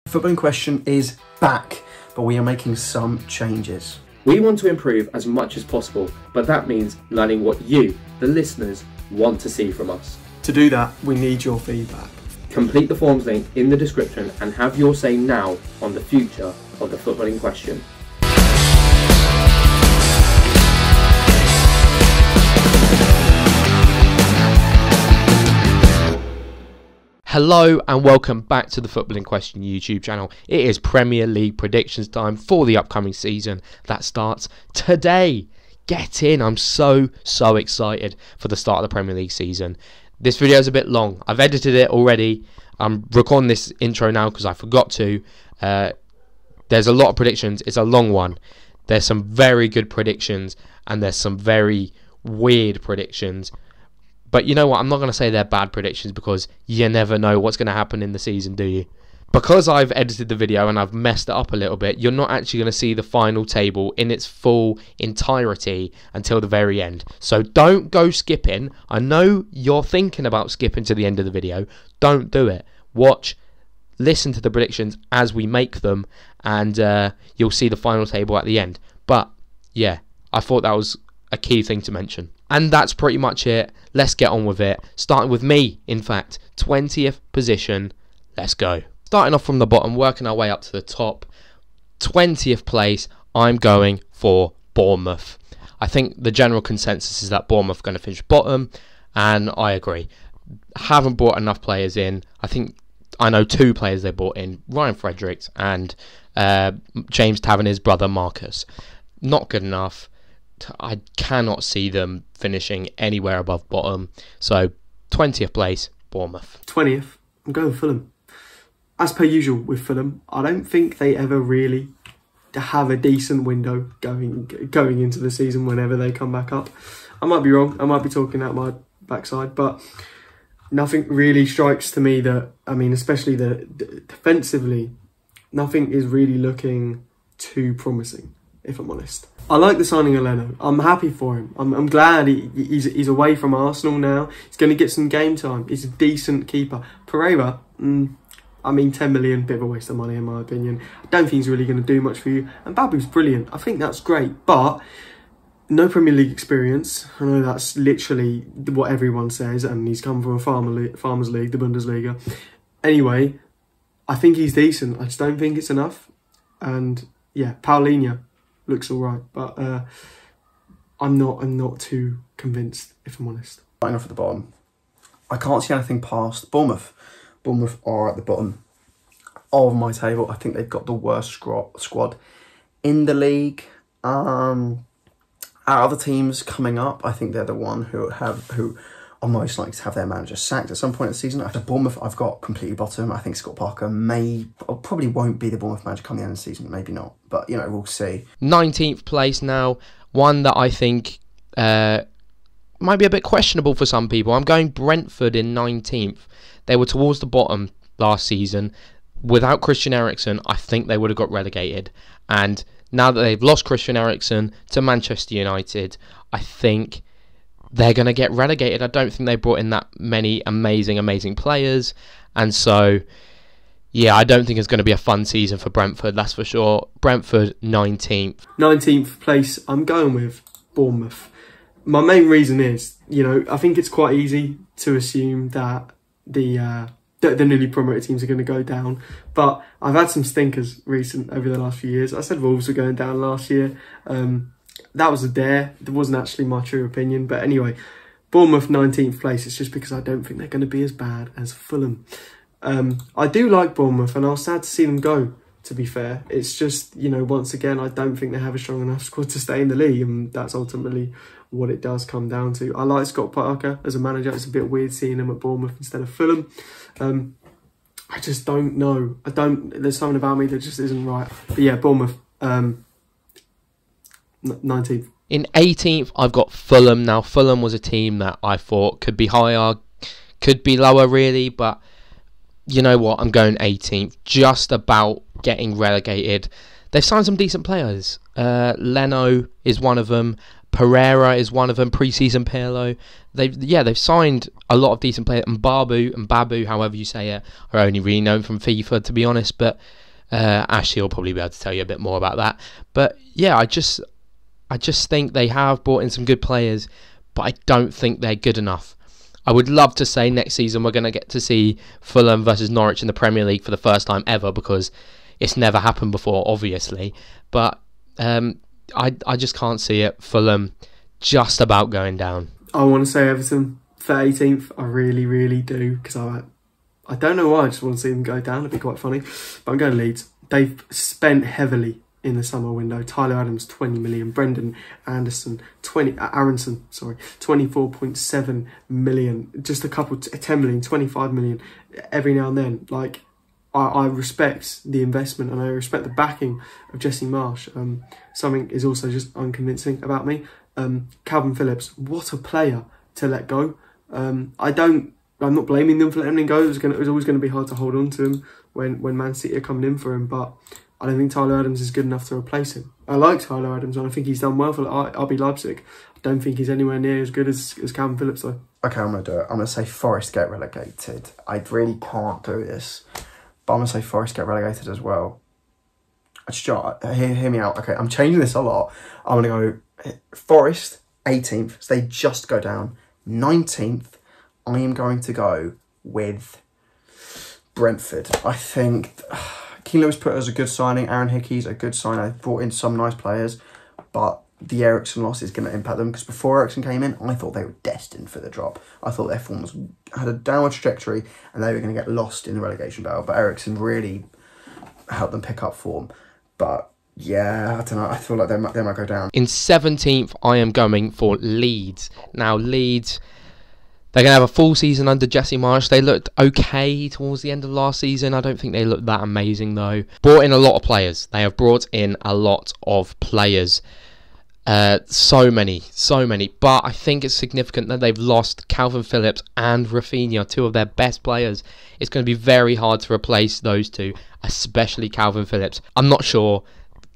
Football in Question is back, but we are making some changes. We want to improve as much as possible, but that means learning what you, the listeners, want to see from us. To do that, we need your feedback. Complete the forms link in the description and have your say now on the future of the Football in Question. Hello and welcome back to the Football in Question YouTube channel. It is Premier League predictions time for the upcoming season that starts today. Get in, I'm so excited for the start of the Premier League season. This video is a bit long. I've edited it already. I'm recording this intro now because I forgot to. There's a lot of predictions. It's a long one. There's some very good predictions and there's some very weird predictions. But you know what, I'm not going to say they're bad predictions because you never know what's going to happen in the season, do you? Because I've edited the video and I've messed it up a little bit, you're not actually going to see the final table in its full entirety until the very end. So don't go skipping. I know you're thinking about skipping to the end of the video. Don't do it. Watch, listen to the predictions as we make them, and you'll see the final table at the end. But yeah, I thought that was a key thing to mention. And that's pretty much it. Let's get on with it. Starting with me, in fact, 20th position. Let's go. Starting off from the bottom, working our way up to the top. 20th place, I'm going for Bournemouth. I think the general consensus is that Bournemouth are going to finish bottom, and I agree. Haven't brought enough players in. I know two players they brought in, Ryan Fredericks and James Tavernier's brother Marcus. Not good enough. I cannot see them finishing anywhere above bottom. So 20th place, Bournemouth. 20th, I'm going Fulham. As per usual with Fulham, I don't think they ever really have a decent window going into the season whenever they come back up. I might be wrong, I might be talking out my backside, but nothing really strikes to me that, I mean, especially defensively, nothing is really looking too promising, if I'm honest. I like the signing of Leno. I'm happy for him. I'm glad he's away from Arsenal now. He's going to get some game time. He's a decent keeper. Pereira, I mean, 10 million, bit of a waste of money in my opinion. I don't think he's really going to do much for you. And Babu's brilliant. I think that's great. But no Premier League experience. I know that's literally what everyone says. And he's come from a Farmers League, the Bundesliga. Anyway, I think he's decent. I just don't think it's enough. And yeah, Paulinho looks all right, but I'm not too convinced, if I'm honest. Starting off at the bottom, I can't see anything past Bournemouth. Bournemouth are at the bottom of my table. I think they've got the worst squad in the league. Out of the teams coming up, I think they're the one who are most likely to have their manager sacked at some point in the season. After Bournemouth, I've got completely bottom. I think Scott Parker probably won't be the Bournemouth manager come the end of the season. Maybe not, but you know, we'll see. 19th place now, one that I think might be a bit questionable for some people. I'm going Brentford in 19th. They were towards the bottom last season. Without Christian Eriksen, I think they would have got relegated. And now that they've lost Christian Eriksen to Manchester United, I think they're going to get relegated. I don't think they brought in that many amazing players. And so, yeah, I don't think it's going to be a fun season for Brentford, that's for sure. Brentford, 19th. 19th place, I'm going with Bournemouth. My main reason is, you know, I think it's quite easy to assume that the newly promoted teams are going to go down. But I've had some stinkers over the last few years. I said Wolves were going down last year. That was a dare. It wasn't actually my true opinion. But anyway, Bournemouth 19th place. It's just because I don't think they're going to be as bad as Fulham. I do like Bournemouth and I was sad to see them go, to be fair. It's just, you know, once again, I don't think they have a strong enough squad to stay in the league. And that's ultimately what it does come down to. I like Scott Parker as a manager. It's a bit weird seeing him at Bournemouth instead of Fulham. I just don't know. There's something about me that just isn't right. But yeah, Bournemouth, 19th. In 18th, I've got Fulham. Now, Fulham was a team that I thought could be higher, could be lower really, but you know what? I'm going 18th, just about getting relegated. They've signed some decent players. Leno is one of them. Pereira is one of them, pre-season Pirlo. They've signed a lot of decent players. And Babu, however you say it, are only really known from FIFA, to be honest. But Ashley will probably be able to tell you a bit more about that. But yeah, I just think they have brought in some good players, but I don't think they're good enough. I would love to say next season we're going to get to see Fulham versus Norwich in the Premier League for the first time ever, because it's never happened before, obviously. But I just can't see it. Fulham just about going down. I want to say Everton for 18th. I really, really do, because I don't know why. I just want to see them go down. It'd be quite funny. But I'm going Leeds. They've spent heavily in the summer window. Tyler Adams, 20 million. Brendan Aronson, 24.7 million. Just a couple, 10 million, 25 million every now and then. Like, I respect the investment and I respect the backing of Jesse Marsh. Something is also just unconvincing about me. Calvin Phillips, what a player to let go. I'm not blaming them for letting him go. It was always going to be hard to hold on to him when Man City are coming in for him, but I don't think Tyler Adams is good enough to replace him. I like Tyler Adams and I think he's done well for RB Leipzig. I don't think he's anywhere near as good as Calvin Phillips though. Okay, I'm going to do it. I'm going to say Forest get relegated. I really can't do this, but I'm going to say Forest get relegated as well. Hear me out. Okay, I'm changing this a lot. I'm going to go Forest 18th, so they just go down. 19th, I am going to go with Brentford. I think Keane Lewis-Potter is a good signing. Aaron Hickey's a good signing. They've brought in some nice players, but the Ericsson loss is going to impact them, because before Ericsson came in, I thought they were destined for the drop. I thought their form had a downward trajectory and they were going to get lost in the relegation battle, but Ericsson really helped them pick up form. But yeah, I don't know. I feel like they might go down. In 17th, I am going for Leeds. Now, Leeds, they're going to have a full season under Jesse Marsh. They looked okay towards the end of last season. I don't think they looked that amazing, though. Brought in a lot of players. They have brought in a lot of players. So many. But I think it's significant that they've lost Calvin Phillips and Rafinha, two of their best players. It's going to be very hard to replace those two, especially Calvin Phillips. I'm not sure.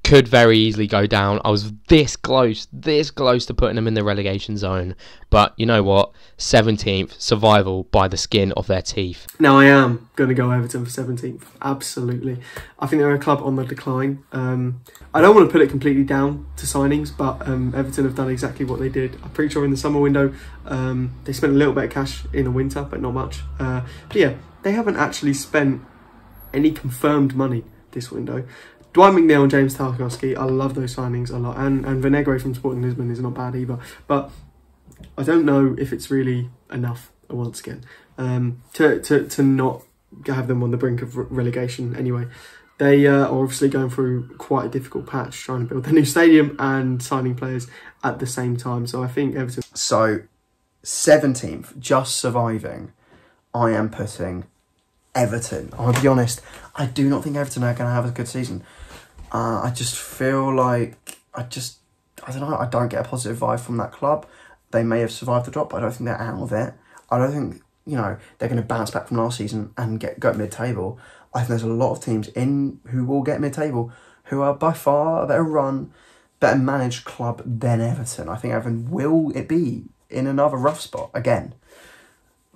Could very easily go down. I was this close to putting them in the relegation zone. But you know what? 17th, survival by the skin of their teeth. Now I am going to go Everton for 17th. Absolutely. I think they're a club on the decline. I don't want to put it completely down to signings, but Everton have done exactly what they did. I'm pretty sure in the summer window, they spent a little bit of cash in the winter, but not much. But yeah, they haven't actually spent any confirmed money this window. Dwight McNeil and James Tarkowski, I love those signings a lot. And Vinegre from Sporting Lisbon is not bad either. But I don't know if it's really enough, once again, to not have them on the brink of relegation anyway. They are obviously going through quite a difficult patch, trying to build a new stadium and signing players at the same time. So I think Everton... So, 17th, just surviving, I am putting Everton. I'll be honest, I do not think Everton are going to have a good season. I just feel like, I don't know, I don't get a positive vibe from that club. They may have survived the drop, but I don't think they're out of it. I don't think, they're going to bounce back from last season and go mid-table. I think there's a lot of teams who will get mid-table who are by far a better run, better managed club than Everton. I think Everton will be in another rough spot again.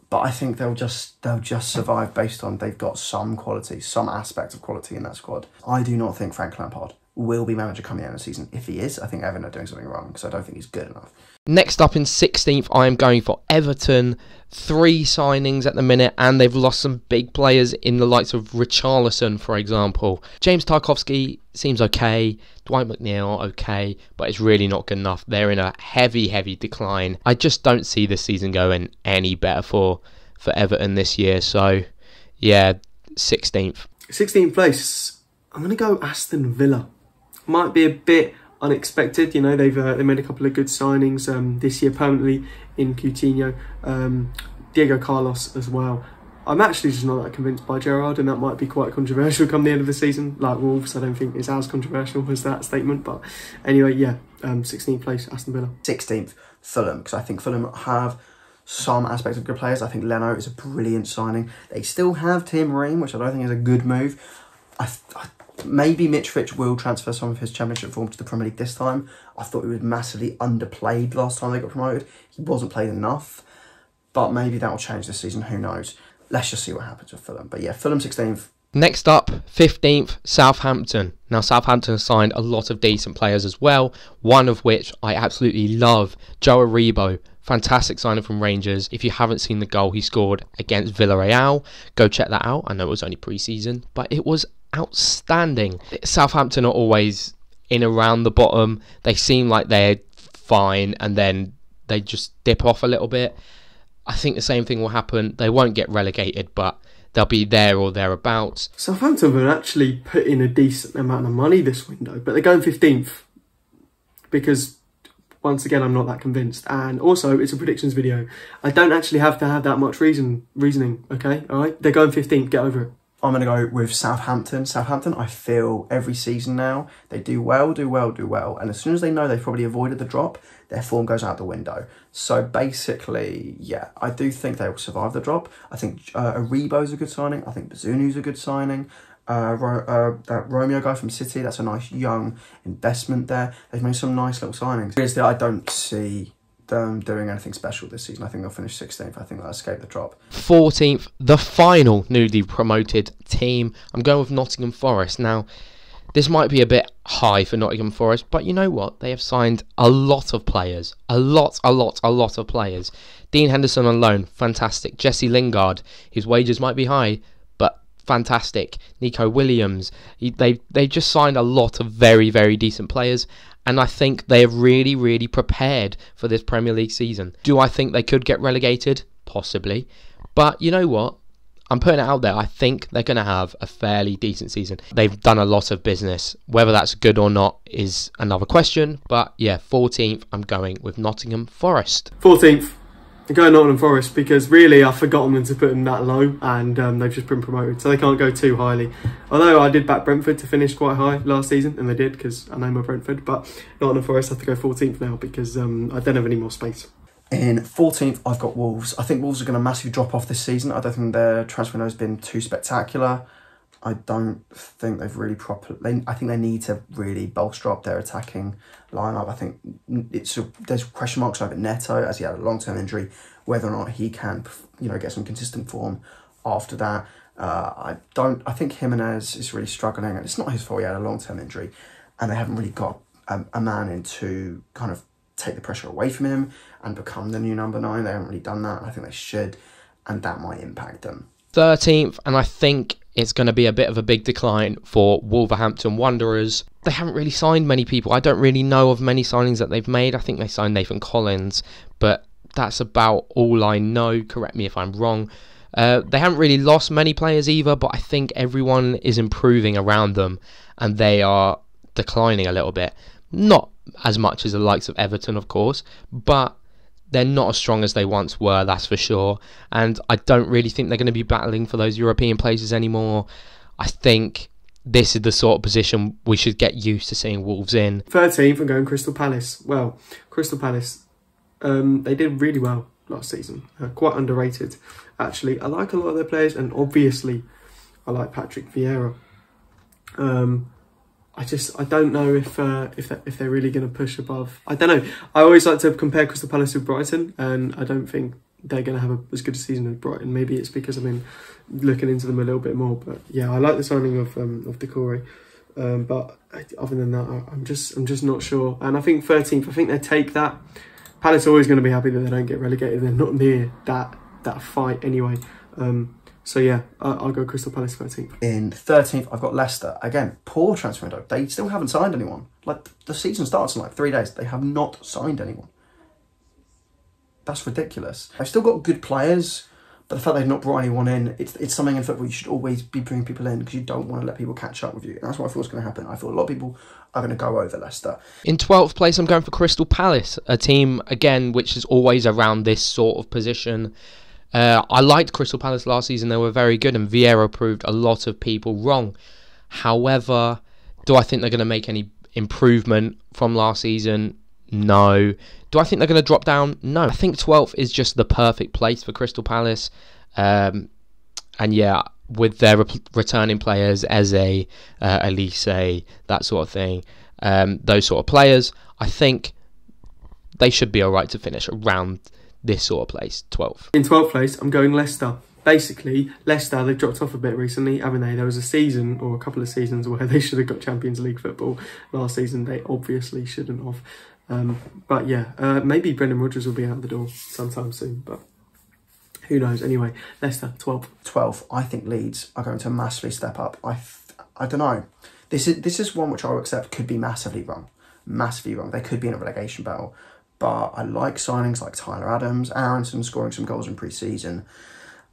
But I think they'll just survive based on they've got some quality, some aspects of quality in that squad. I do not think Frank Lampard will be manager coming out of the season. If he is, I think Everton are doing something wrong, because I don't think he's good enough. Next up in 16th, I am going for Everton. 3 signings at the minute, and they've lost some big players in the likes of Richarlison, for example. James Tarkowski seems okay. Dwight McNeil, okay, but it's really not good enough. They're in a heavy decline. I just don't see this season going any better for Everton this year. So, yeah, 16th. 16th place. I'm going to go Aston Villa. Might be a bit unexpected. They made a couple of good signings this year permanently in Coutinho, Diego Carlos as well. I'm actually just not that convinced by Gerrard, and that might be quite controversial come the end of the season. Like Wolves, I don't think it's as controversial as that statement. But anyway, yeah, 16th place, Aston Villa. 16th, Fulham, because I think Fulham have some aspects of good players. I think Leno is a brilliant signing. They still have Tim Ream, which I don't think is a good move. Maybe Mitrovic will transfer some of his Championship form to the Premier League this time. I thought he was massively underplayed last time they got promoted. He wasn't played enough. But maybe that will change this season. Who knows? Let's just see what happens with Fulham. But yeah, Fulham 16th. Next up, 15th, Southampton. Now, Southampton have signed a lot of decent players as well, one of which I absolutely love, Joe Aribo. Fantastic signing from Rangers. If you haven't seen the goal he scored against Villarreal, go check that out. I know it was only pre-season, but it was outstanding. Southampton are always in around the bottom. They seem like they're fine, and then they just dip off a little bit. I think the same thing will happen. They won't get relegated, but they'll be there or thereabouts. Southampton have actually put in a decent amount of money this window, but they're going 15th because, once again, I'm not that convinced. And also, it's a predictions video. I don't actually have to have that much reasoning, okay? All right? They're going 15th. Get over it. I'm going to go with Southampton. Southampton, I feel every season now, they do well. And as soon as they know they've probably avoided the drop, their form goes out the window. So basically, yeah, I do think they will survive the drop. I think Aribo's a good signing. I think Bazunu's a good signing. That Romeo guy from City, that's a nice young investment there. They've made some nice little signings. Seriously, I don't see them doing anything special this season. I think they'll finish 16th. I think they'll escape the drop. 14th, the final newly promoted team. I'm going with Nottingham Forest. Now, this might be a bit high for Nottingham Forest, but you know what? They have signed a lot of players. A lot of players. Dean Henderson on loan, fantastic. Jesse Lingard, his wages might be high, but fantastic. Nico Williams. They just signed a lot of very, very decent players, and I think they have really prepared for this Premier League season. Do I think they could get relegated? Possibly. But you know what? I'm putting it out there. I think they're going to have a fairly decent season. They've done a lot of business. Whether that's good or not is another question. But yeah, 14th, I'm going with Nottingham Forest. 14th. I'm going Nottingham Forest because really I've forgotten them to put them that low, and they've just been promoted, so they can't go too highly. Although I did back Brentford to finish quite high last season, and they did because I know my Brentford. But Nottingham Forest have to go 14th now because I don't have any more space. In 14th, I've got Wolves. I think Wolves are going to massively drop off this season. I don't think their transfer window has been too spectacular. I don't think they've really I think they need to really bolster up their attacking lineup. I think there's question marks over Neto, as he had a long-term injury, whether or not he can, get some consistent form after that. I think Jimenez is really struggling, and it's not his fault. He had a long-term injury, and they haven't really got a man in to kind of take the pressure away from him and become the new number 9. They haven't really done that. I think they should, and that might impact them. 13th, and I think it's going to be a bit of a big decline for Wolverhampton Wanderers. They haven't really signed many people. I don't really know of many signings that they've made. I think they signed Nathan Collins, but that's about all I know. Correct me if I'm wrong. They haven't really lost many players either, but I think everyone is improving around them, and they are declining a little bit. Not as much as the likes of Everton, of course, but they're not as strong as they once were, that's for sure. And I don't really think they're going to be battling for those European places anymore. I think this is the sort of position we should get used to seeing Wolves in. 13th, I'm going Crystal Palace. Well, Crystal Palace, they did really well last season. Quite underrated, actually. I like a lot of their players, and obviously I like Patrick Vieira. I don't know if they're really going to push above. I don't know. I always like to compare Crystal Palace with Brighton, and I don't think they're going to have as good a season as Brighton. Maybe it's because I've been looking into them a little bit more. But yeah, I like the signing of Decore. But other than that, I'm just not sure. And I think 13th. I think they take that. Palace are always going to be happy that they don't get relegated. They're not near that fight anyway. So yeah, I'll go Crystal Palace 13th. In 13th, I've got Leicester. Again, poor transfer window. They still haven't signed anyone. Like, the season starts in like 3 days. They have not signed anyone. That's ridiculous. They've still got good players, but the fact they've not brought anyone in, it's something in football you should always be bringing people in because you don't want to let people catch up with you. And that's what I thought was going to happen. I thought a lot of people are going to go over Leicester. In 12th place, I'm going for Crystal Palace, a team, again, which is always around this sort of position. I liked Crystal Palace last season. They were very good, and Vieira proved a lot of people wrong. However, do I think they're going to make any improvement from last season? No. Do I think they're going to drop down? No. I think 12th is just the perfect place for Crystal Palace. And yeah, with their returning players, Eze, Elise, that sort of thing, those sort of players, I think they should be alright to finish around this sort of place, 12th. In 12th place, I'm going Leicester. Basically, Leicester, they've dropped off a bit recently, haven't they? There was a season, or a couple of seasons, where they should have got Champions League football. Last season, they obviously shouldn't have. But yeah, maybe Brendan Rodgers will be out the door sometime soon, but who knows? Anyway, Leicester, 12th. 12th, I think Leeds are going to massively step up. I don't know. This is one which I will accept could be massively wrong. Massively wrong. They could be in a relegation battle. But I like signings like Tyler Adams, Aronson scoring some goals in pre-season.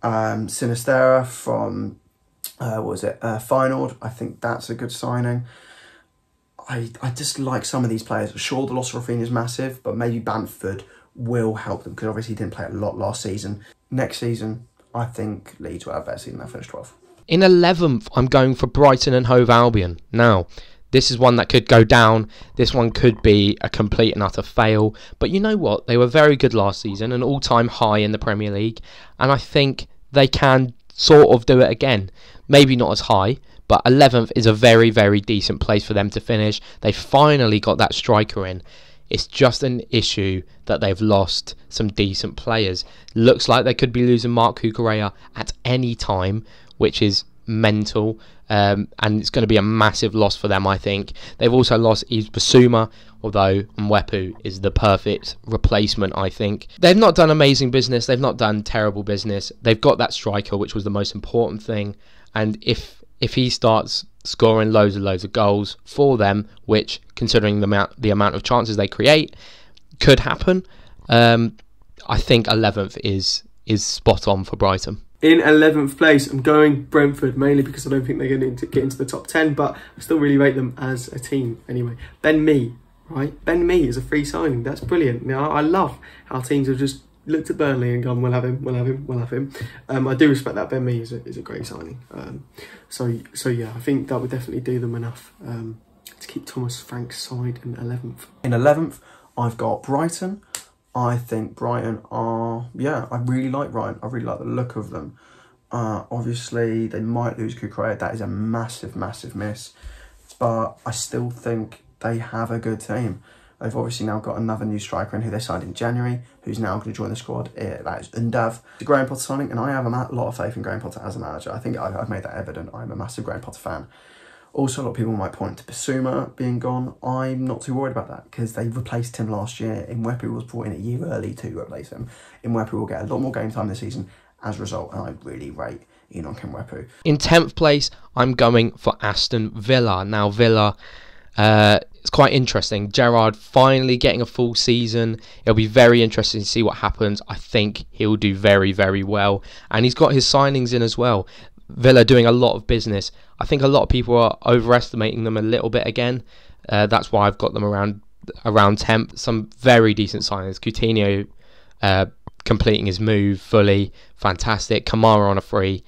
Sinistera from, Feyenoord. I think that's a good signing. I just like some of these players. Sure, the loss of Rafinha is massive, but maybe Bamford will help them because obviously he didn't play a lot last season. Next season, I think Leeds will have a better season. They'll finish 12th. In 11th, I'm going for Brighton and Hove Albion. Now, this is one that could go down. This one could be a complete and utter fail. But you know what? They were very good last season, an all-time high in the Premier League. And I think they can sort of do it again. Maybe not as high, but 11th is a very, very decent place for them to finish. They finally got that striker in. It's just an issue that they've lost some decent players. Looks like they could be losing Mark Cucurella at any time, which is mental. And it's going to be a massive loss for them, I think. They've also lost Yves Bissouma, although Mwepu is the perfect replacement, I think. They've not done amazing business. They've not done terrible business. They've got that striker, which was the most important thing. And if he starts scoring loads of goals for them, which, considering the amount of chances they create, could happen, I think 11th is spot on for Brighton. In 11th place, I'm going Brentford, mainly because I don't think they're going to get into the top 10, but I still really rate them as a team anyway. Ben Mee, right? Ben Mee is a free signing. That's brilliant. Now, I love how teams have just looked at Burnley and gone, we'll have him. I do respect that. Ben Mee is a great signing. So yeah, I think that would definitely do them enough to keep Thomas Frank's side in 11th. In 11th, I've got Brighton. I think Brighton are, I really like Brighton. I really like the look of them. Obviously, they might lose Cucurella. That is a massive, massive miss. But I still think they have a good team. They've obviously now got another new striker in who they signed in January, who's now going to join the squad. That is Undav. The Graham Potter signing, and I have a lot of faith in Graham Potter as a manager. I think I've made that evident. I'm a massive Graham Potter fan. Also, a lot of people might point to Bissouma being gone. I'm not too worried about that because they replaced him last year. Mwepu was brought in a year early to replace him. Mwepu will get a lot more game time this season as a result, and I really rate Enoch Mwepu. In 10th place, I'm going for Aston Villa. Now, Villa, it's quite interesting. Gerrard finally getting a full season. It'll be very interesting to see what happens. I think he'll do very, very well. And he's got his signings in as well. Villa doing a lot of business. I think a lot of people are overestimating them a little bit again. That's why I've got them around 10th. Some very decent signings. Coutinho completing his move fully. Fantastic. Kamara on a free.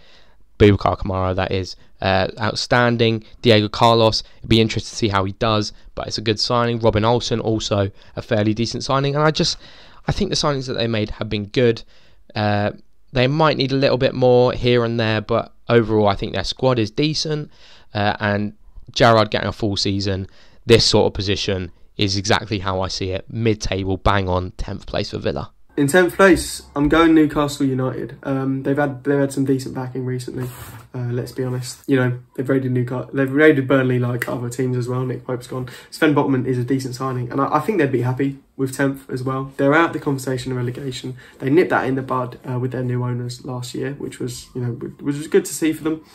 Boubacar Kamara, that is. Outstanding. Diego Carlos. It'd be interesting to see how he does, but it's a good signing. Robin Olsen, also a fairly decent signing. And I think the signings that they made have been good. They might need a little bit more here and there, but overall I think their squad is decent, and Gerrard getting a full season, this sort of position is exactly how I see it. Mid-table, bang on, 10th place for Villa. In 10th place, I'm going Newcastle United. They've had some decent backing recently. Let's be honest. You know, they've raided Burnley like other teams as well. Nick Pope's gone. Sven Botman is a decent signing, and I think they'd be happy with 10th as well. They're out the conversation of relegation. They nipped that in the bud with their new owners last year, which was good to see for them.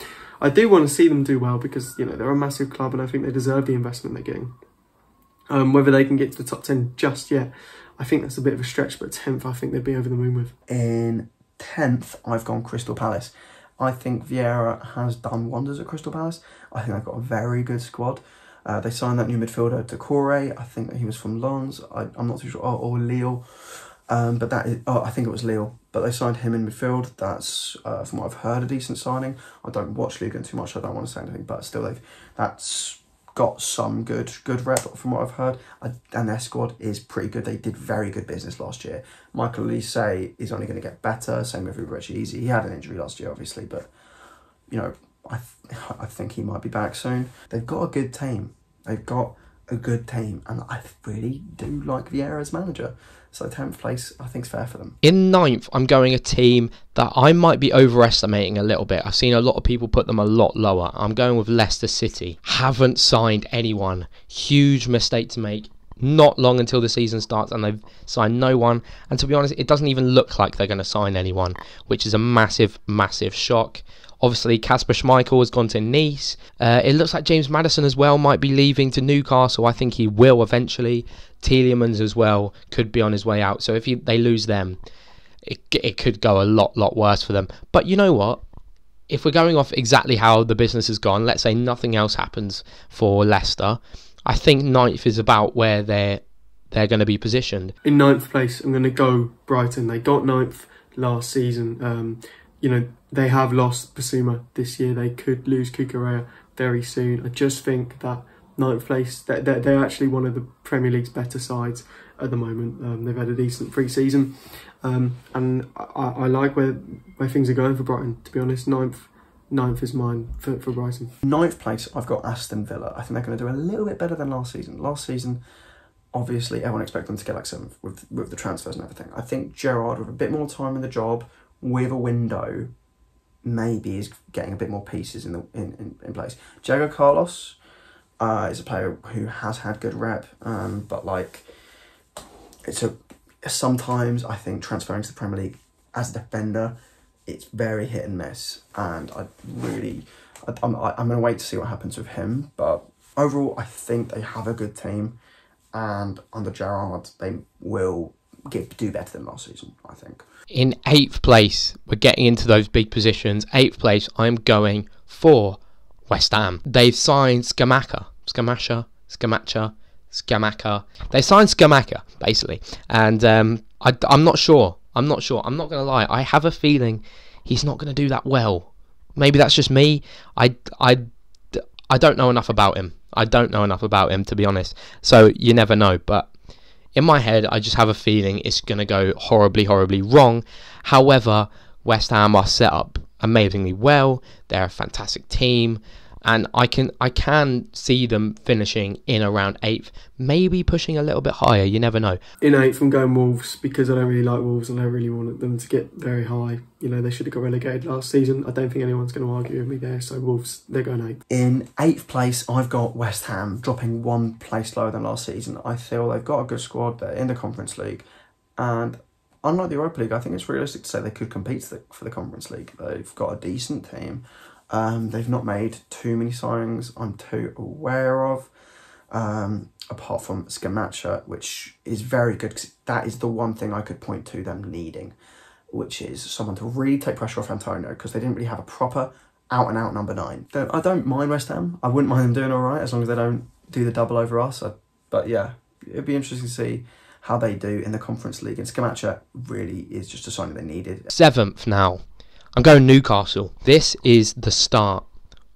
I do want to see them do well because they're a massive club, and I think they deserve the investment they're getting. Whether they can get to the top 10 just yet, I think that's a bit of a stretch, but 10th, I think they'd be over the moon with. In 10th, I've gone Crystal Palace. I think Vieira has done wonders at Crystal Palace. I think they've got a very good squad. They signed that new midfielder, Decore. I think that he was from Lens. I'm not too sure. Or Lille. But that is, I think it was Lille. But they signed him in midfield. That's, from what I've heard, a decent signing. I don't watch Liga too much, so I don't want to say anything. But still, that's got some good rep from what I've heard, and their squad is pretty good. They did very good business last year. Michael Olise is only going to get better, same with Richie Easy. He had an injury last year, obviously, but you know, I think he might be back soon. They've got a good team. They've got a good team, and I really do like Vieira as manager. So 10th place, I think, is fair for them. In 9th, I'm going a team that I might be overestimating a little bit. I've seen a lot of people put them a lot lower. I'm going with Leicester City. Haven't signed anyone. Huge mistake to make. Not long until the season starts, and they've signed no one. And to be honest, it doesn't even look like they're going to sign anyone, which is a massive, massive shock. Obviously, Kasper Schmeichel has gone to Nice. It looks like James Maddison as well might be leaving to Newcastle. I think he will eventually. Tielemans as well could be on his way out. So if they lose them, it could go a lot worse for them. But you know what? If we're going off exactly how the business has gone, let's say nothing else happens for Leicester, I think 9th is about where they're going to be positioned. In 9th place, I'm going to go Brighton. They got 9th last season. You know, they have lost Basuma this year. They could lose Kukurea very soon. I just think that 9th place, they're actually one of the Premier League's better sides at the moment. They've had a decent pre-season. And I like where things are going for Brighton, to be honest. 9th is mine for Brighton. 9th place, I've got Aston Villa. I think they're going to do a little bit better than last season. Last season, obviously, everyone expected them to get like 7th with the transfers and everything. I think Gerrard, with a bit more time in the job, with a window, maybe is getting a bit more pieces in place. Diego Carlos is a player who has had good rep, but like sometimes I think transferring to the Premier League as a defender, it's very hit and miss, and I'm going to wait to see what happens with him. But overall, I think they have a good team, and under Gerrard, they will do better than last season, I think. In 8th place, we're getting into those big positions. 8th place, I'm going for West Ham. They've signed Scamacca. They signed Scamacca, basically. And I'm not sure. I'm not going to lie. I have a feeling he's not going to do that well. Maybe that's just me. I don't know enough about him. To be honest. So you never know. But in my head, I just have a feeling it's going to go horribly, horribly wrong. However, West Ham are set up amazingly well. They're a fantastic team. And I can see them finishing in around 8th, maybe pushing a little bit higher. You never know. In 8th, I'm going Wolves because I don't really like Wolves and I really want them to get very high. You know, they should have got relegated last season. I don't think anyone's going to argue with me there. So Wolves, they're going 8th. In 8th place, I've got West Ham dropping 1 place lower than last season. I feel they've got a good squad. They're in the Conference League, and unlike the Europa League, I think it's realistic to say they could compete for the Conference League. They've got a decent team. They've not made too many signings I'm too aware of, apart from Scamacca, which is very good, because that is the one thing I could point to them needing, which is someone to really take pressure off Antonio, because they didn't really have a proper out-and-out number 9. I don't mind West Ham. I wouldn't mind them doing all right, as long as they don't do the double over us. But yeah, it'd be interesting to see how they do in the Conference League, and Scamacca really is just a signing they needed. 7th now. I'm going Newcastle. This is the start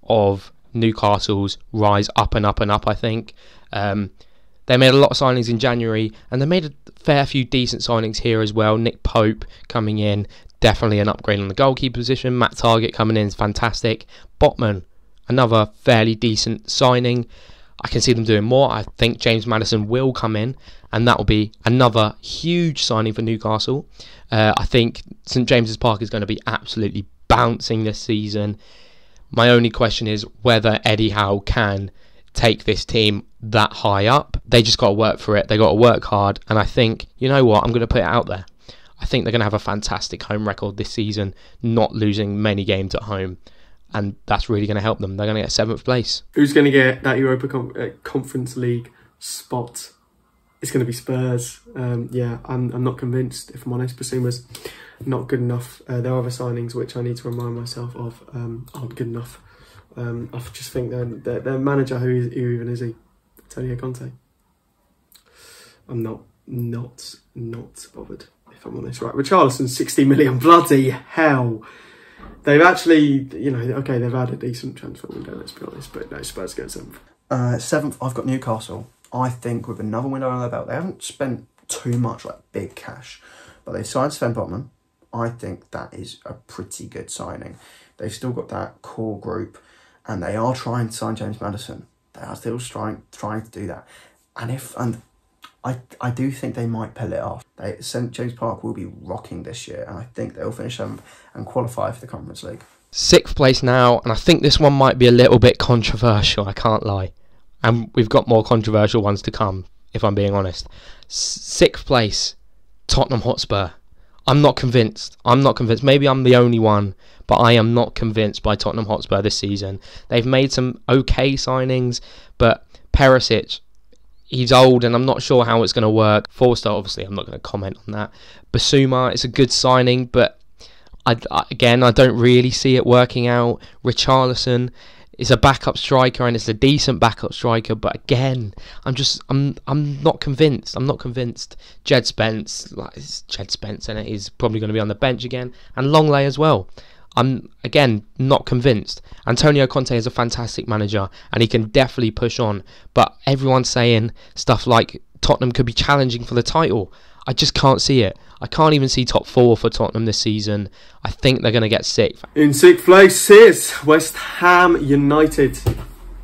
of Newcastle's rise up and up and up, I think. They made a lot of signings in January, and they made a fair few decent signings here as well. Nick Pope coming in, definitely an upgrade on the goalkeeper position. Matt Targett coming in is fantastic. Botman, another fairly decent signing. I can see them doing more. I think James Maddison will come in, and that will be another huge signing for Newcastle. I think St James's Park is going to be absolutely bouncing this season. My only question is whether Eddie Howe can take this team that high up. They just got to work for it. They got to work hard, and I think, you know what, I'm going to put it out there. I think they're going to have a fantastic home record this season, not losing many games at home. And that's really going to help them. They're going to get 7th place. Who's going to get that Europa Conference League spot? It's going to be Spurs. Yeah, I'm not convinced, if I'm honest. Basuma's not good enough. There are other signings which I need to remind myself of aren't good enough. I just think their manager, who even is he? Antonio Conte. I'm not bothered, if I'm honest. Right, Richarlison, 60 million. Bloody hell. They've actually, you know, okay, they've had a decent transfer window, let's be honest, but no, Spurs get 7th. 7th, I've got Newcastle. I think with another window under their belt, they haven't spent too much like big cash, but they've signed Sven Botman. I think that is a pretty good signing. They've still got that core group, and they are trying to sign James Maddison. They are still trying to do that. And I do think they might pull it off. St James Park will be rocking this year, and I think they'll finish them and qualify for the Conference League. 6th place now, and I think this one might be a little bit controversial, I can't lie. And we've got more controversial ones to come, if I'm being honest. 6th place, Tottenham Hotspur. I'm not convinced. Maybe I'm the only one, but I am not convinced by Tottenham Hotspur this season. They've made some okay signings, but Perisic, he's old and I'm not sure how it's going to work. Forster, obviously, I'm not going to comment on that. Basuma, it's a good signing, but I don't really see it working out. Richarlison is a backup striker and it's a decent backup striker, but again, I'm not convinced. Jed Spence, it's Jed Spence, and he's probably going to be on the bench again, and Longley as well. I'm again not convinced. Antonio Conte is a fantastic manager and he can definitely push on, but everyone's saying stuff like Tottenham could be challenging for the title. I just can't see it. I can't even see top 4 for Tottenham this season. I think they're going to get 6th. In 6th place is West Ham United.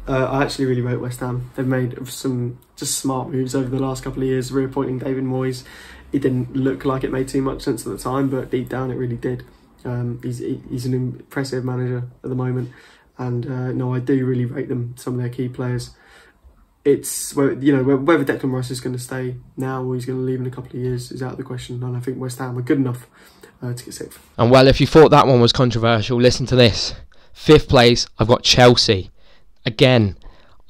I actually really rate West Ham. They've made some just smart moves over the last couple of years, reappointing David Moyes. It didn't look like it made too much sense at the time, but deep down it really did. He's an impressive manager at the moment, and no, I do really rate them, some of their key players. It's whether Declan Rice is going to stay now or he's going to leave in a couple of years is out of the question, and I think West Ham are good enough to get 6th. And well, if you thought that one was controversial, listen to this. 5th place, I've got Chelsea. Again,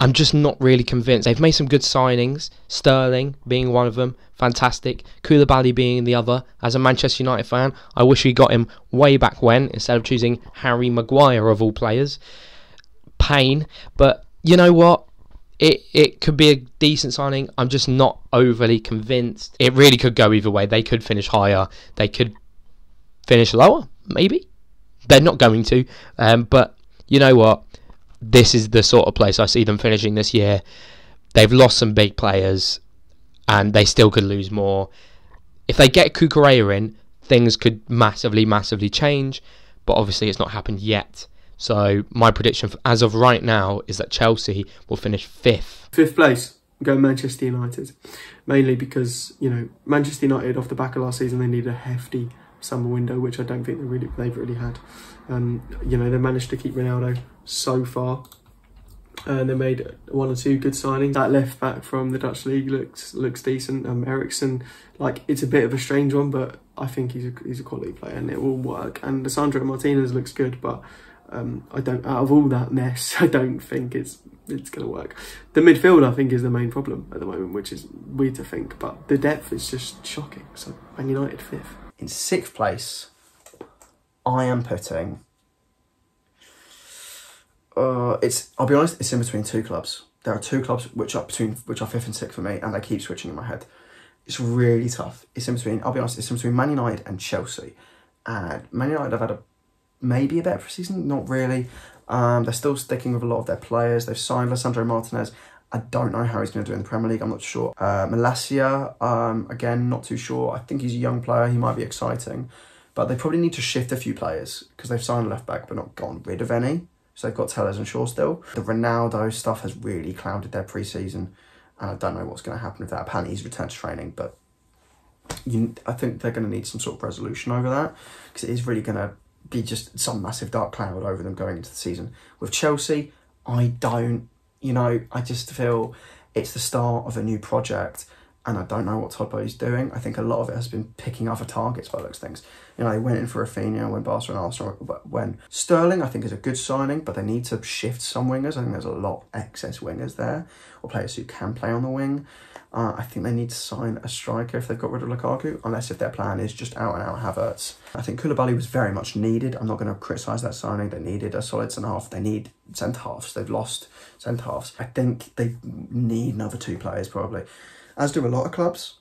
I'm just not really convinced. They've made some good signings, Sterling being one of them, fantastic. Koulibaly being the other. As a Manchester United fan, I wish we got him way back when instead of choosing Harry Maguire of all players. Pain, but you know what? It could be a decent signing. I'm just not overly convinced. It really could go either way. They could finish higher. They could finish lower, maybe. They're not going to. But you know what? This is the sort of place I see them finishing this year. They've lost some big players, and they still could lose more. If they get Cucurella in, things could massively, massively change. But obviously it's not happened yet. So my prediction as of right now is that Chelsea will finish 5th. 5th place, I'm going Manchester United. Mainly because, Manchester United off the back of last season, they need a hefty summer window, which I don't think they've really had. They managed to keep Ronaldo so far. And they made 1 or 2 good signings. That left back from the Dutch league looks decent. Ericsson, it's a bit of a strange one, but I think he's a quality player and it will work. And Lisandro Martinez looks good, but out of all that mess, I don't think it's going to work. The midfield, I think, is the main problem at the moment, which is weird to think, but the depth is just shocking. So, Man United 5th. In 6th place, I am putting. I'll be honest, it's in between 2 clubs. There are 2 clubs which are 5th and 6th for me, and they keep switching in my head. It's really tough. It's in between. I'll be honest, it's in between Man United and Chelsea. And Man United have had maybe a better season, not really. They're still sticking with a lot of their players. They've signed Lisandro Martinez. I don't know how he's going to do in the Premier League. I'm not sure. Malacia, again, not too sure. I think he's a young player. He might be exciting. But they probably need to shift a few players because they've signed a left-back but not gotten rid of any. So they've got Tellers and Shaw still. The Ronaldo stuff has really clouded their pre-season. And I don't know what's going to happen with that. Apparently he's returned to training. But I think they're going to need some sort of resolution over that. Because it is really going to be just some massive dark cloud over them going into the season. With Chelsea, I just feel it's the start of a new project and I don't know what Todd Bowley's doing. I think a lot of it has been picking other targets by those things. They went in for Rafinha when Barcelona and Arsenal, when Sterling, I think, is a good signing, but they need to shift some wingers. I think there's a lot of excess wingers there, or players who can play on the wing. I think they need to sign a striker if they've got rid of Lukaku, unless if their plan is just out-and-out Havertz. I think Koulibaly was very much needed. I'm not going to criticise that signing. They needed a solid centre-half. They need centre-halves. They've lost centre-halves. I think they need another 2 players, probably. As do a lot of clubs,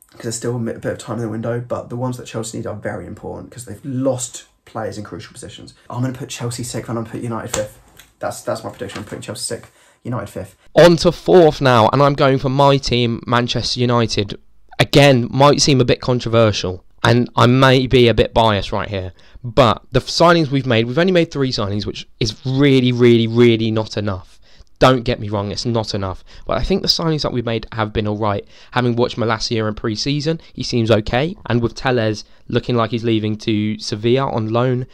because there's still a bit of time in the window, but the ones that Chelsea need are very important, because they've lost players in crucial positions. I'm going to put Chelsea 6th and I'm going to put United 5th. That's my prediction. I'm putting Chelsea 6th. United 5th. On to 4th now, and I'm going for my team, Manchester United. Again, might seem a bit controversial. and I may be a bit biased right here, but the signings we've only made 3 signings, which is really, really, really not enough. Don't get me wrong, it's not enough. But I think the signings that we've made have been alright. Having watched Malacia in pre-season, he seems okay. And with Tellez looking like he's leaving to Sevilla on loan,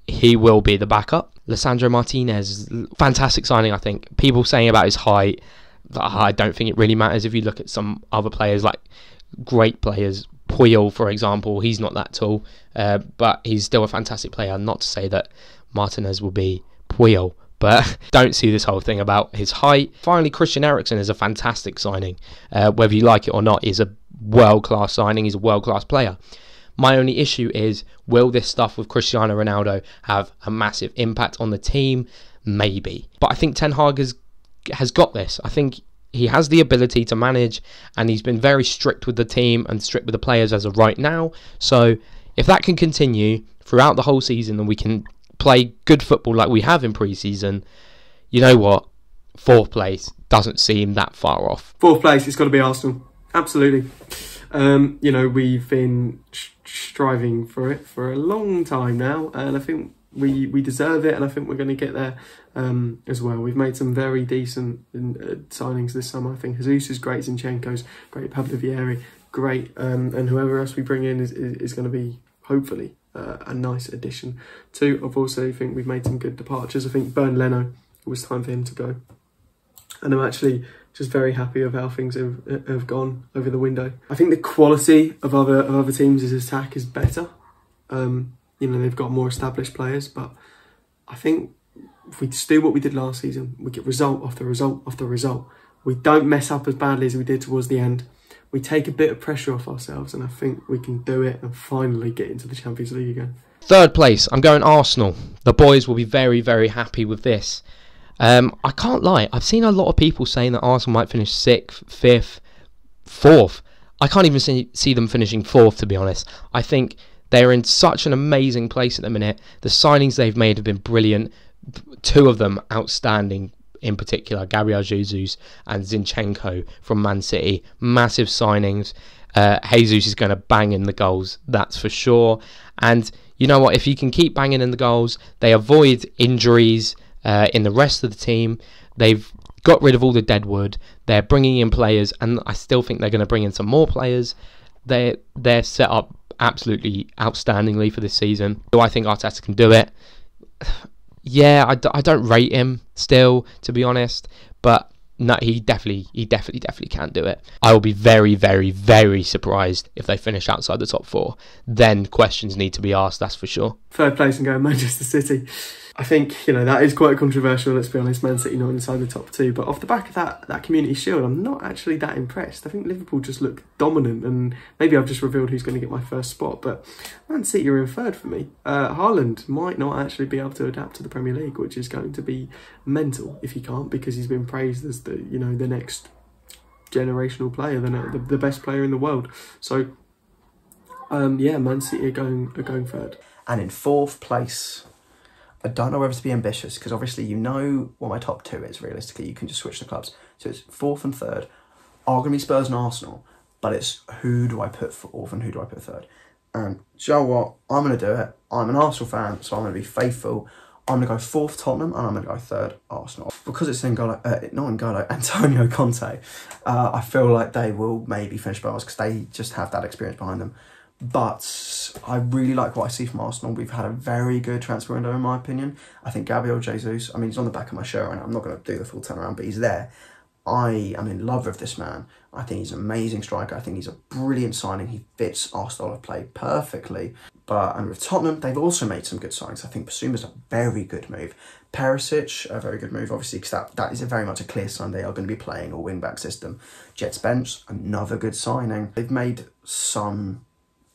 he will be the backup. Lisandro Martinez, fantastic signing, I think. People saying about his height, I don't think it really matters if you look at some other players, like great players. Puyol, for example, he's not that tall, but he's still a fantastic player. Not to say that Martinez will be Puyol, but don't see this whole thing about his height. Finally, Christian Eriksen is a fantastic signing. Whether you like it or not, is a world-class signing. He's a world-class player. My only issue is, will this stuff with Cristiano Ronaldo have a massive impact on the team? Maybe. But I think Ten Hag has got this. I think he has the ability to manage, and he's been very strict with the team and strict with the players as of right now. So if that can continue throughout the whole season and we can play good football like we have in pre-season, you know what? 4th place doesn't seem that far off. 4th place, it's got to be Arsenal. Absolutely. You know, we've been striving for it for a long time now, and I think we deserve it, and I think we're going to get there as well. We've made some very decent signings this summer. I think Jesus is great, Zinchenko's great, Pablo Vieri great, and whoever else we bring in is going to be, hopefully, a nice addition too. I've also think we've made some good departures. I think Bernd Leno, it was time for him to go, and I'm actually just very happy of how things have gone over the window. I think the quality of other teams' attack is better. You know, they've got more established players, but I think if we just do what we did last season, we get result after result after result. We don't mess up as badly as we did towards the end. We take a bit of pressure off ourselves, and I think we can do it and finally get into the Champions League again. 3rd place, I'm going Arsenal. The boys will be very, very happy with this. I can't lie, I've seen a lot of people saying that Arsenal might finish 6th, 5th, 4th. I can't even see them finishing 4th, to be honest. I think they're in such an amazing place at the minute. The signings they've made have been brilliant. 2 of them outstanding in particular, Gabriel Jesus and Zinchenko from Man City. Massive signings. Jesus is going to bang in the goals, that's for sure. And you know what, if you can keep banging in the goals, they avoid injuries in the rest of the team. They've got rid of all the deadwood. They're bringing in players, and I still think they're going to bring in some more players. They're set up absolutely outstandingly for this season. Do I think Arteta can do it? Yeah, I don't rate him still, to be honest, but no, he definitely can do it. I will be very, very, very surprised if they finish outside the top 4. Then questions need to be asked, that's for sure. 3rd place and going Manchester City. I think, you know, that is quite controversial, let's be honest, Man City not inside the top 2, but off the back of that Community Shield, I'm not actually that impressed. I think Liverpool just look dominant, and maybe I've just revealed who's going to get my first spot, but Man City are in 3rd for me. Haaland might not actually be able to adapt to the Premier League, which is going to be mental if he can't, because he's been praised as the next generational player, the best player in the world. So, yeah, Man City are going 3rd. And in 4th place, I don't know whether to be ambitious, because obviously you know what my top 2 is, realistically. You can just switch the clubs. So it's 4th and 3rd are going to be Spurs and Arsenal, but it's who do I put 4th and who do I put 3rd? And do you know what? I'm going to do it. I'm an Arsenal fan, so I'm going to be faithful. I'm going to go 4th Tottenham, and I'm going to go 3rd Arsenal. Because it's Antonio Conte, I feel like they will maybe finish above us because they just have that experience behind them. But I really like what I see from Arsenal. We've had a very good transfer window, in my opinion. I think Gabriel Jesus, I mean, he's on the back of my shirt right now. I'm not going to do the full turnaround, but he's there. I am in love with this man. I think he's an amazing striker. I think he's a brilliant signing. He fits our style of play perfectly. And with Tottenham, they've also made some good signings. I think Basuma's a very good move. Perisic, a very good move, obviously, because that is very much a clear sign they are going to be playing a wing-back system. Jets bench, another good signing. They've made some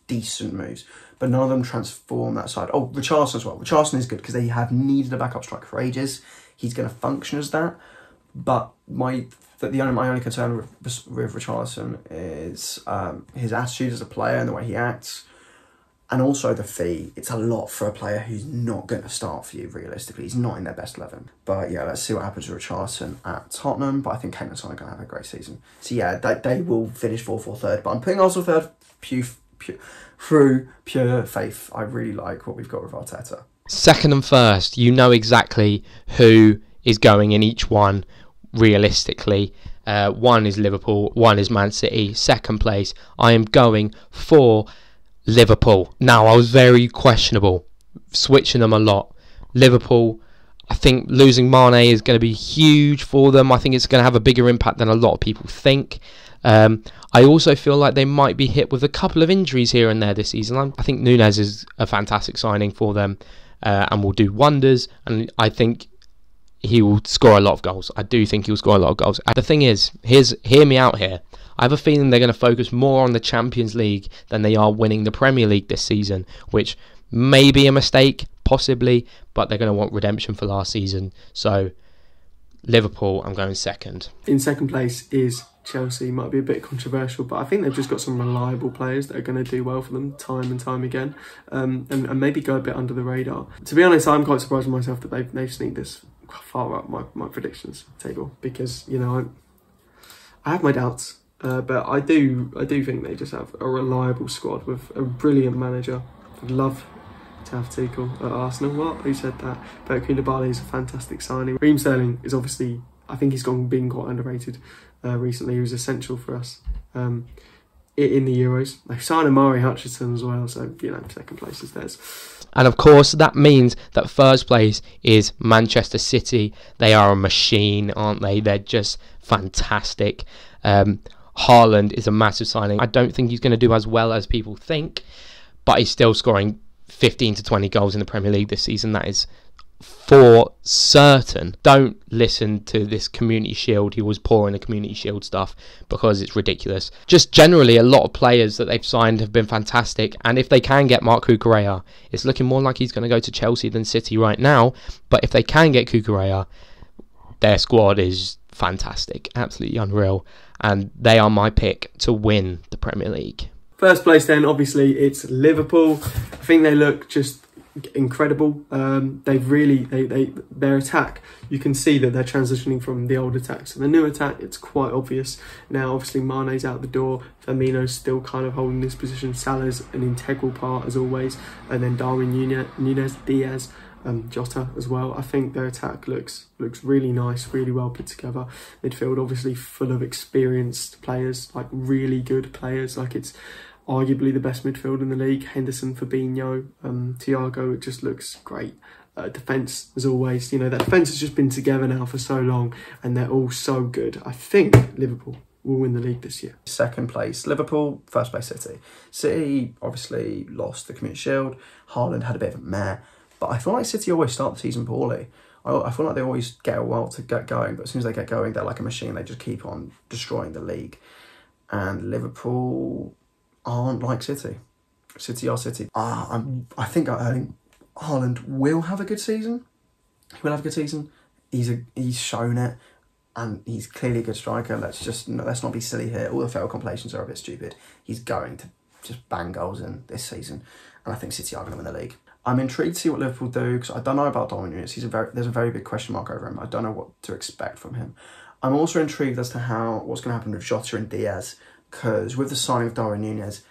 decent moves, but none of them transform that side. Oh, Richarlison as well. Richarlison is good because they have needed a backup striker for ages. He's going to function as that. But my only concern with Richarlison is his attitude as a player and the way he acts, and also the fee. It's a lot for a player who's not going to start for you, realistically. He's not in their best 11. But yeah, let's see what happens with Richarlison at Tottenham. But I think Kane and Son are going to have a great season. So yeah, they will finish 4th or 3rd. But I'm putting Arsenal 3rd through pure faith. I really like what we've got with Arteta. Second and first, you know exactly who is going in each one realistically. One is Liverpool, one is Man City. Second place, I am going for Liverpool. Now, I was very questionable, switching them a lot. Liverpool, I think losing Mane is going to be huge for them. I think it's going to have a bigger impact than a lot of people think. I also feel like they might be hit with a couple of injuries here and there this season. I think Nunez is a fantastic signing for them and will do wonders. And I think he will score a lot of goals. I do think he'll score a lot of goals. And the thing is, hear me out here. I have a feeling they're going to focus more on the Champions League than they are winning the Premier League this season, which may be a mistake, possibly, but they're going to want redemption for last season. So, Liverpool, I'm going second. In second place is Chelsea. Might be a bit controversial, but I think they've just got some reliable players that are going to do well for them time and time again, and maybe go a bit under the radar. To be honest, I'm quite surprised with myself that they've sneaked this far up my predictions table, because, you know, I have my doubts, but I do think they just have a reliable squad with a brilliant manager. I'd love to have Tuchel at Arsenal. What? Who said that? But Koulibaly is a fantastic signing. Raheem Sterling is obviously, I think he's been quite underrated recently. He was essential for us in the Euros. They've signed Amari Hutchinson as well, so, you know, second place is theirs. And of course, that means that first place is Manchester City. They are a machine, aren't they? They're just fantastic. Haaland is a massive signing. I don't think he's going to do as well as people think, but he's still scoring 15 to 20 goals in the Premier League this season. That is for certain. Don't listen to this Community Shield. He was pouring the Community Shield stuff because it's ridiculous. Just generally, a lot of players that they've signed have been fantastic, and if they can get Marc Cucurella, it's looking more like he's going to go to Chelsea than City right now. But if they can get Cucurella, their squad is fantastic, absolutely unreal, and they are my pick to win the Premier League. First place then, obviously, it's Liverpool. I think they look just incredible. Their attack, you can see that they're transitioning from the old attack to the new attack. It's quite obvious now. Obviously, Mane's out the door, Firmino's still kind of holding this position, Salah's an integral part as always, and then Darwin Nunez, Diaz, Jota as well. I think their attack looks really nice, really well put together. Midfield obviously full of experienced players, like really good players. Like, it's arguably the best midfield in the league. Henderson, Fabinho, Thiago, it just looks great. Defence, as always, you know, that defence has just been together now for so long, and they're all so good. I think Liverpool will win the league this year. Second place Liverpool, first place City. City obviously lost the Community Shield. Haaland had a bit of a meh, but I feel like City always start the season poorly. I feel like they always get a while to get going, but as soon as they get going, they're like a machine. They just keep on destroying the league. And Liverpool aren't like City. City are City. I think Haaland will have a good season. He will have a good season. He's shown it, and he's clearly a good striker. Let's not be silly here. All the failed compilations are a bit stupid. He's going to just bang goals in this season, and I think City are going to win the league. I'm intrigued to see what Liverpool do, because I don't know about Darwin Nunez. There's a very big question mark over him. I don't know what to expect from him. I'm also intrigued as to what's going to happen with Jota and Diaz, because with the signing of Darwin Nunez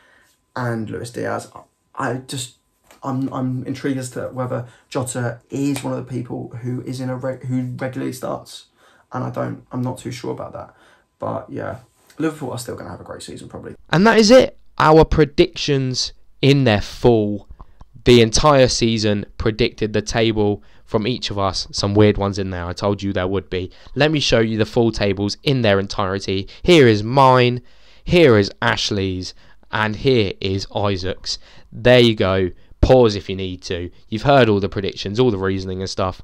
and Luis Diaz, I'm intrigued as to whether Jota is one of the people who is who regularly starts, and I'm not too sure about that. But yeah, Liverpool are still going to have a great season probably. And that is it. Our predictions in their full. The entire season predicted the table from each of us. Some weird ones in there. I told you there would be. Let me show you the full tables in their entirety. Here is mine. Here is Ashley's. And here is Isaac's. There you go. Pause if you need to. You've heard all the predictions, all the reasoning and stuff.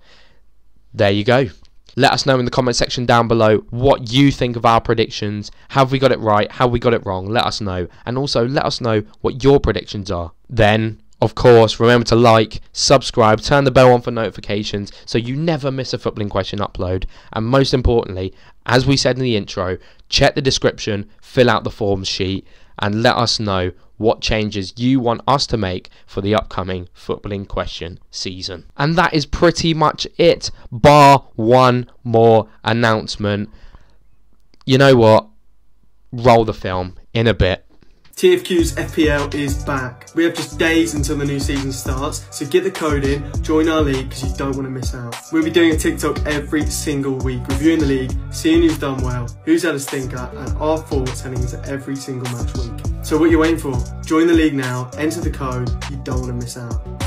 There you go. Let us know in the comment section down below what you think of our predictions. Have we got it right? Have we got it wrong? Let us know. And also let us know what your predictions are. Then, of course, remember to like, subscribe, turn the bell on for notifications so you never miss a Footballing Question upload. And most importantly, as we said in the intro, check the description, fill out the forms sheet, and let us know what changes you want us to make for the upcoming Footballing Question season. And that is pretty much it, bar one more announcement. You know what? Roll the film in a bit. TFQ's FPL is back. We have just days until the new season starts, so get the code in, join our league because you don't want to miss out. We'll be doing a TikTok every single week, reviewing the league, seeing who's done well, who's had a stinker, and our thoughts heading into every single match week. So what are you waiting for? Join the league now, enter the code, you don't want to miss out.